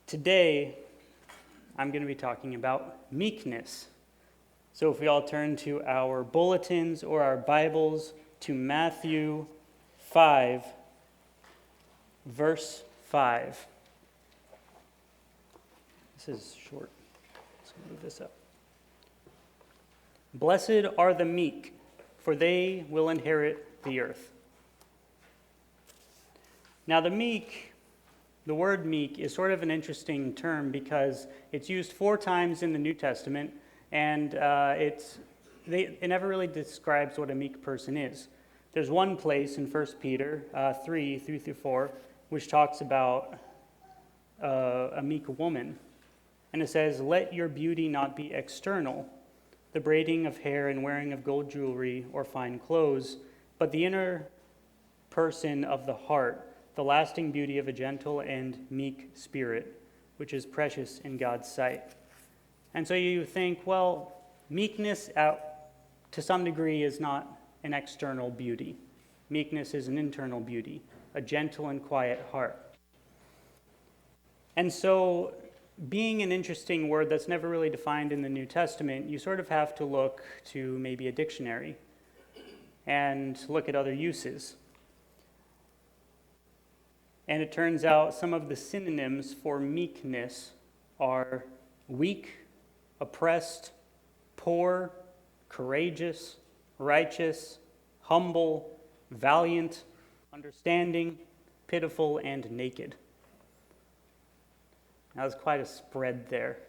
Today, I'm going to be talking about meekness. So if we all turn to our bulletins or our Bibles to Matthew 5, verse 5. This is short. Let's move this up. Blessed are the meek, for they will inherit the earth. Now the word meek is sort of an interesting term because it's used 4 times in the New Testament, and it never really describes what a meek person is. There's one place in 1 Peter 3:3-4, which talks about a meek woman. And it says, "Let your beauty not be external, the braiding of hair and wearing of gold jewelry or fine clothes, but the inner person of the heart, the lasting beauty of a gentle and meek spirit, which is precious in God's sight." And so you think, well, meekness to some degree is not an external beauty. Meekness is an internal beauty, a gentle and quiet heart. And so, being an interesting word that's never really defined in the New Testament, you sort of have to look to maybe a dictionary and look at other uses. And it turns out some of the synonyms for meekness are weak, oppressed, poor, courageous, righteous, humble, valiant, understanding, pitiful, and naked. Now, there's quite a spread there.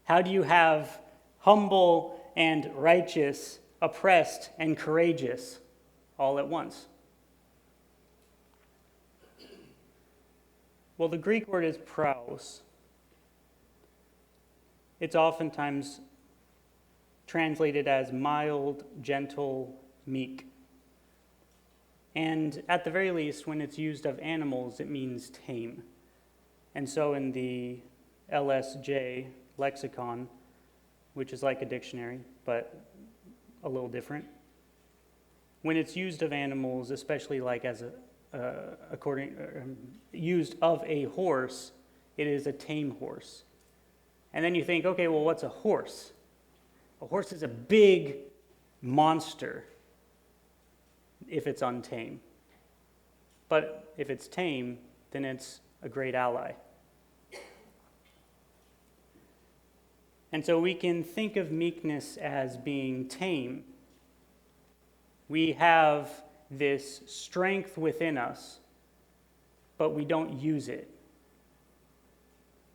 How do you have humble and righteous, oppressed and courageous all at once? Well, the Greek word is praus. It's oftentimes translated as mild, gentle, meek. And at the very least, when it's used of animals, it means tame. And so in the LSJ lexicon, which is like a dictionary, but a little different, when it's used of animals, especially like as used of a horse, it is a tame horse. And then you think, okay, well, what's a horse? A horse is a big monster if it's untamed. But if it's tame, then it's a great ally. And so we can think of meekness as being tame. We have this strength within us, but we don't use it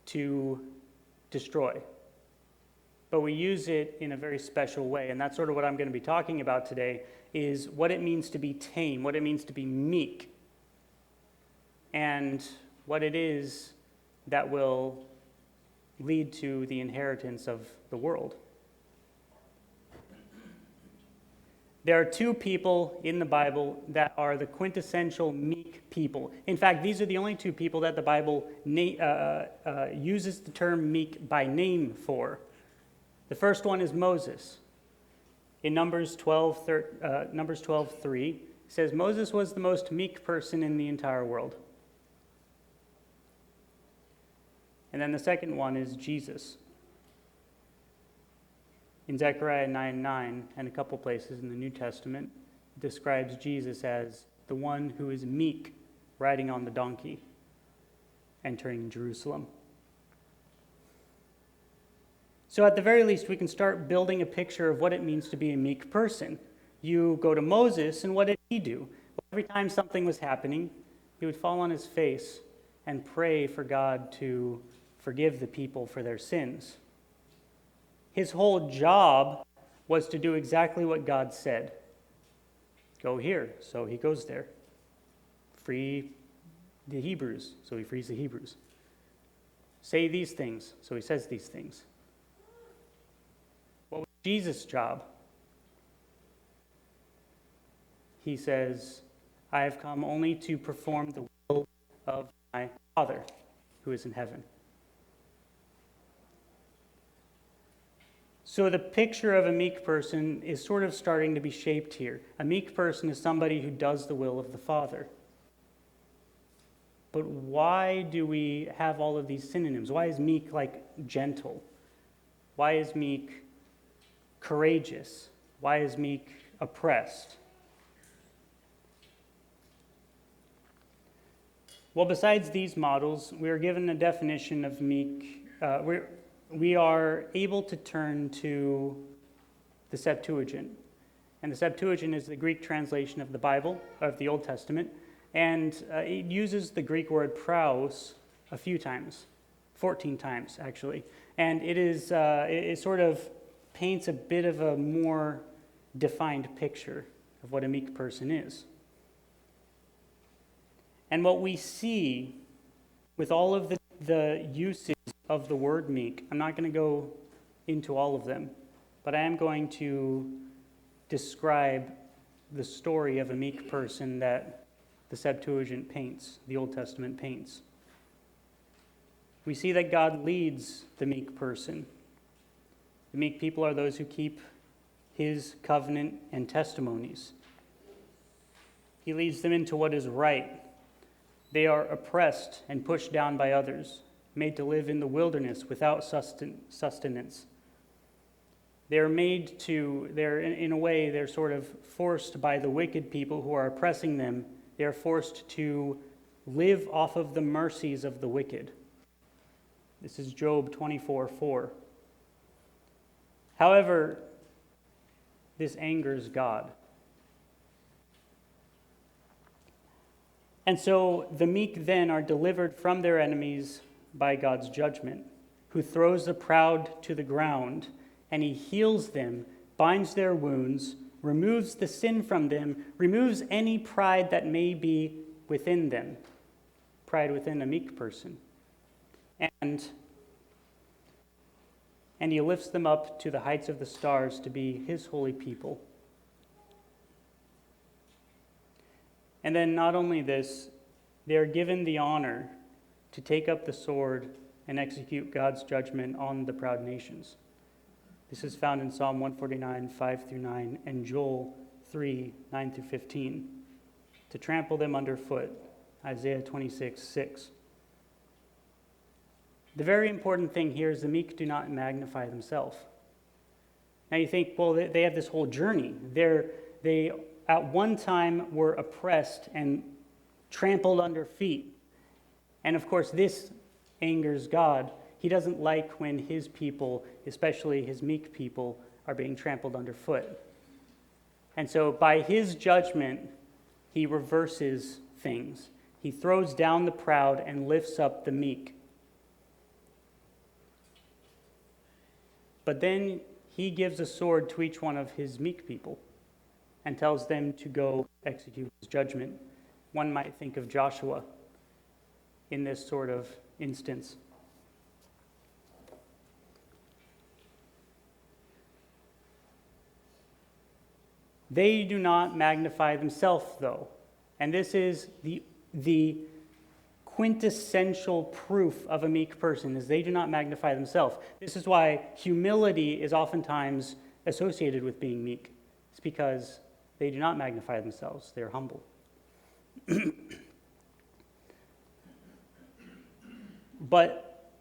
to destroy. But we use it in a very special way, and that's sort of what I'm going to be talking about today, is what it means to be tame, what it means to be meek, and what it is that will lead to the inheritance of the world. There are 2 people in the Bible that are the quintessential meek people. In fact, these are the only 2 people that the Bible uses the term meek by name for. The first one is Moses. In Numbers 12:3, it says, "Moses was the most meek person in the entire world." And then the second one is Jesus. In Zechariah 9:9 and a couple places in the New Testament, it describes Jesus as the one who is meek, riding on the donkey, entering Jerusalem. So at the very least, we can start building a picture of what it means to be a meek person. You go to Moses, and what did he do? Well, every time something was happening, he would fall on his face and pray for God to forgive the people for their sins. His whole job was to do exactly what God said. Go here, so he goes there. Free the Hebrews, so he frees the Hebrews. Say these things, so he says these things. What was Jesus' job? He says, "I have come only to perform the will of my Father who is in heaven." So the picture of a meek person is sort of starting to be shaped here. A meek person is somebody who does the will of the Father. But why do we have all of these synonyms? Why is meek like gentle? Why is meek courageous? Why is meek oppressed? Well, besides these models, we are given a definition of meek. We are able to turn to the Septuagint. And the Septuagint is the Greek translation of the Bible, of the Old Testament. And it uses the Greek word praus a few times, 14 times actually. And it sort of paints a bit of a more defined picture of what a meek person is. And what we see with all of the uses of the word meek, I'm not going to go into all of them, but I am going to describe the story of a meek person that the Septuagint paints, the Old Testament paints. We see that God leads the meek person. The meek people are those who keep his covenant and testimonies. He leads them into what is right. They are oppressed and pushed down by others, made to live in the wilderness without sustenance. They're in a way, they're sort of forced by the wicked people who are oppressing them. They're forced to live off of the mercies of the wicked. This is Job 24:4. However, this angers God. And so the meek then are delivered from their enemies by God's judgment, who throws the proud to the ground, and he heals them, binds their wounds, removes the sin from them, removes any pride that may be within them, pride within a meek person. And he lifts them up to the heights of the stars to be his holy people. And then not only this, they are given the honor to take up the sword and execute God's judgment on the proud nations. This is found in Psalm 149, 5-9, and Joel 3, 9-15. To trample them underfoot, Isaiah 26, 6. The very important thing here is the meek do not magnify themselves. Now you think, well, they have this whole journey. They at one time were oppressed and trampled under feet. And of course, this angers God. He doesn't like when his people, especially his meek people, are being trampled underfoot. And so by his judgment, he reverses things. He throws down the proud and lifts up the meek. But then he gives a sword to each one of his meek people and tells them to go execute his judgment. One might think of Joshua in this sort of instance. They do not magnify themselves, though. And this is the quintessential proof of a meek person, is they do not magnify themselves. This is why humility is oftentimes associated with being meek. It's because they do not magnify themselves. They're humble. But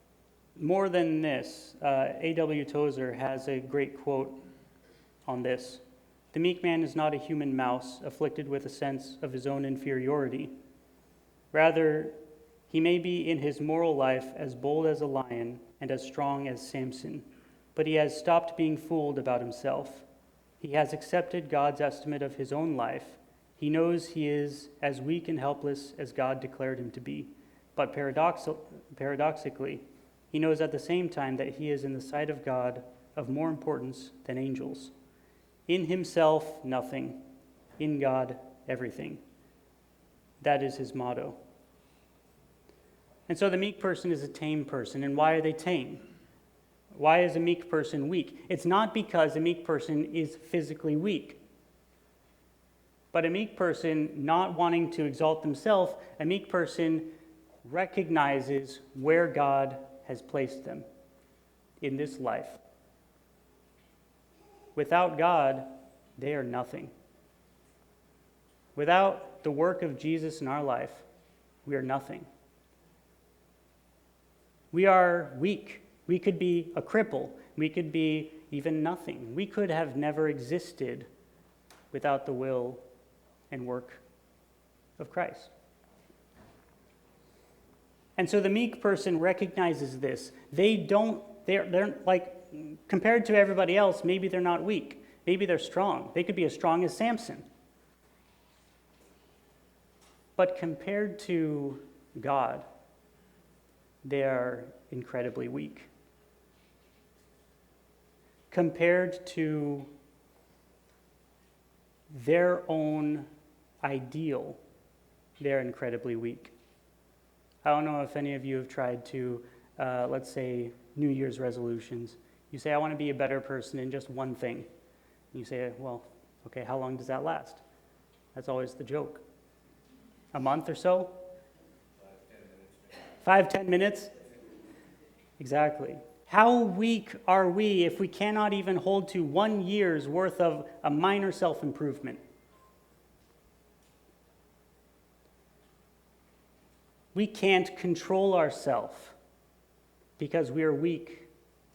more than this, A.W. Tozer has a great quote on this. The meek man is not a human mouse afflicted with a sense of his own inferiority. Rather, he may be in his moral life as bold as a lion and as strong as Samson, but he has stopped being fooled about himself. He has accepted God's estimate of his own life. He knows he is as weak and helpless as God declared him to be. But paradoxically, he knows at the same time that he is in the sight of God of more importance than angels. In himself, nothing. In God, everything. That is his motto. And so the meek person is a tame person. And why are they tame? Why is a meek person weak? It's not because a meek person is physically weak. But a meek person, not wanting to exalt themselves, a meek person recognizes where God has placed them in this life. Without God, they are nothing. Without the work of Jesus in our life, we are nothing. We are weak. We could be a cripple. We could be even nothing. We could have never existed without the will and work of Christ. And so the meek person recognizes this. They're like, compared to everybody else, maybe they're not weak. Maybe they're strong. They could be as strong as Samson. But compared to God, they are incredibly weak. Compared to their own ideal, they're incredibly weak. I don't know if any of you have tried to, let's say, New Year's resolutions. You say, I want to be a better person in just one thing. You say, well, okay, how long does that last? That's always the joke. A month or so? 5-10 minutes? Exactly. How weak are we if we cannot even hold to 1 year's worth of a minor self-improvement? We can't control ourselves because we are weak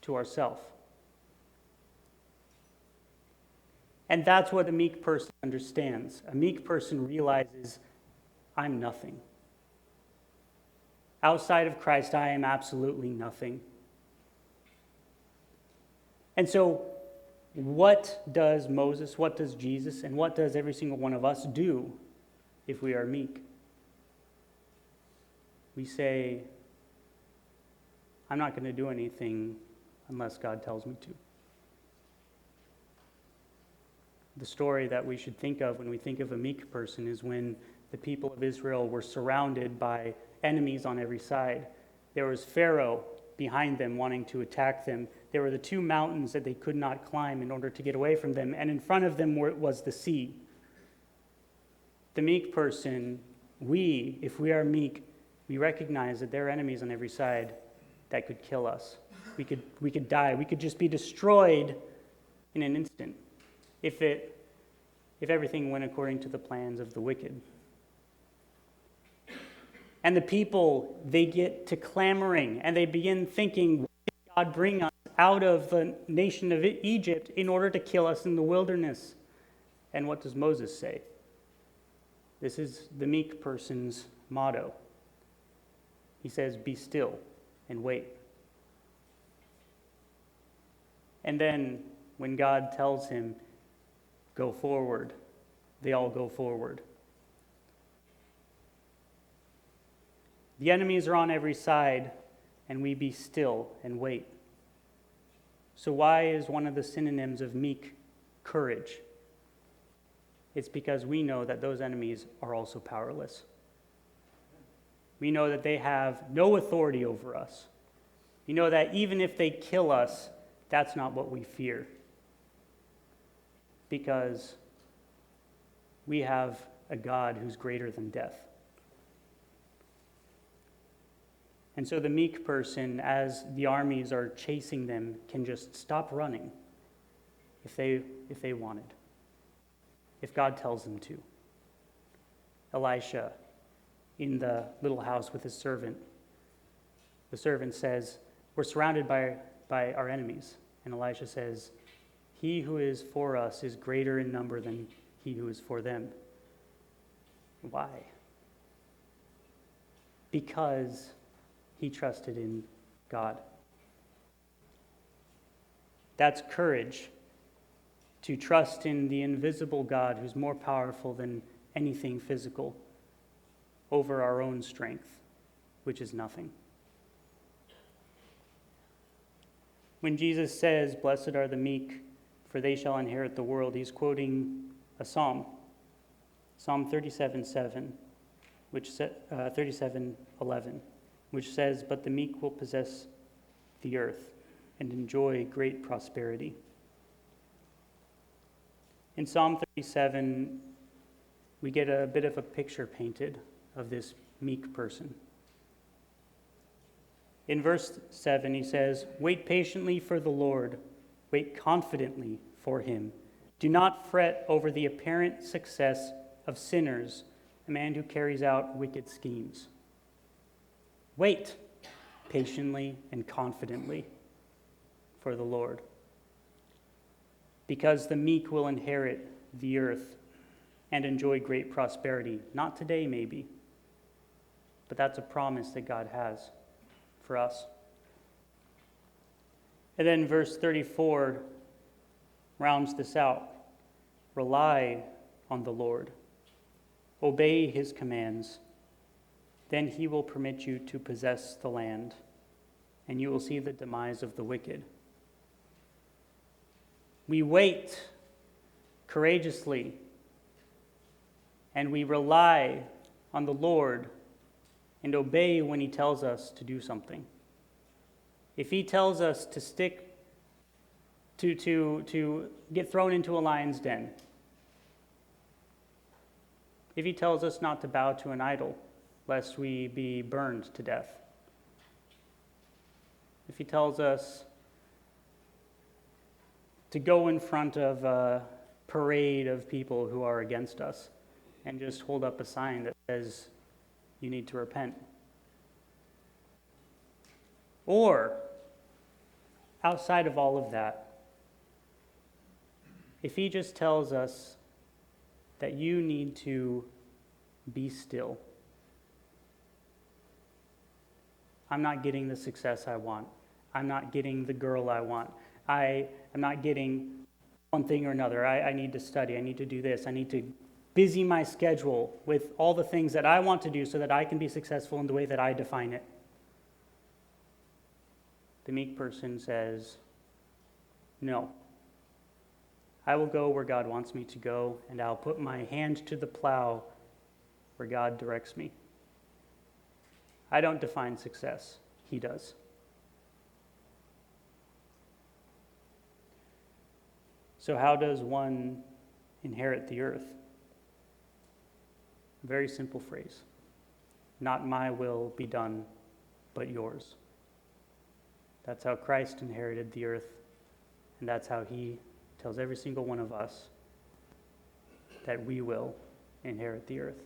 to ourselves. And that's what a meek person understands. A meek person realizes, I'm nothing. Outside of Christ, I am absolutely nothing. And so, what does Moses, what does Jesus, and what does every single one of us do if we are meek? We say, I'm not going to do anything unless God tells me to. The story that we should think of when we think of a meek person is when the people of Israel were surrounded by enemies on every side. There was Pharaoh behind them wanting to attack them. There were the two mountains that they could not climb in order to get away from them, and in front of them was the sea. The meek person, if we are meek, we recognize that there are enemies on every side that could kill us. We could die. We could just be destroyed in an instant if everything went according to the plans of the wicked. And the people, they get to clamoring, and they begin thinking, why did God bring us out of the nation of Egypt in order to kill us in the wilderness? And what does Moses say? This is the meek person's motto. He says, be still and wait. And then when God tells him, go forward, they all go forward. The enemies are on every side, and we be still and wait. So why is one of the synonyms of meek courage? It's because we know that those enemies are also powerless. We know that they have no authority over us. We know that even if they kill us, that's not what we fear. Because we have a God who's greater than death. And so the meek person, as the armies are chasing them, can just stop running if they wanted, if God tells them to. Elisha, in the little house with his servant, the servant says, we're surrounded by our enemies. And Elisha says, he who is for us is greater in number than he who is for them. Why? Because he trusted in God. That's courage, to trust in the invisible God who's more powerful than anything physical over our own strength, which is nothing. When Jesus says, blessed are the meek, for they shall inherit the world, he's quoting a psalm, Psalm 37:7, 37:11, which says, but the meek will possess the earth and enjoy great prosperity. In Psalm 37, we get a bit of a picture painted of this meek person. In verse 7, he says, wait patiently for the Lord, wait confidently for him. Do not fret over the apparent success of sinners, a man who carries out wicked schemes. Wait patiently and confidently for the Lord. Because the meek will inherit the earth and enjoy great prosperity. Not today, maybe, but that's a promise that God has for us. And then verse 34 rounds this out. Rely on the Lord. Obey his commands. Then he will permit you to possess the land, and you will see the demise of the wicked. We wait courageously, and we rely on the Lord and obey when he tells us to do something. If he tells us to to get thrown into a lion's den, if he tells us not to bow to an idol, lest we be burned to death, if he tells us to go in front of a parade of people who are against us and just hold up a sign that says you need to repent, or outside of all of that, if he just tells us that you need to be still, I'm not getting the success I want, I'm not getting the girl I want, I am not getting one thing or another, I need to study, I need to do this, I need to busy my schedule with all the things that I want to do so that I can be successful in the way that I define it. The meek person says, no. I will go where God wants me to go, and I'll put my hand to the plow where God directs me. I don't define success. He does. So how does one inherit the earth? A very simple phrase. Not my will be done, but yours. That's how Christ inherited the earth, and that's how he tells every single one of us that we will inherit the earth.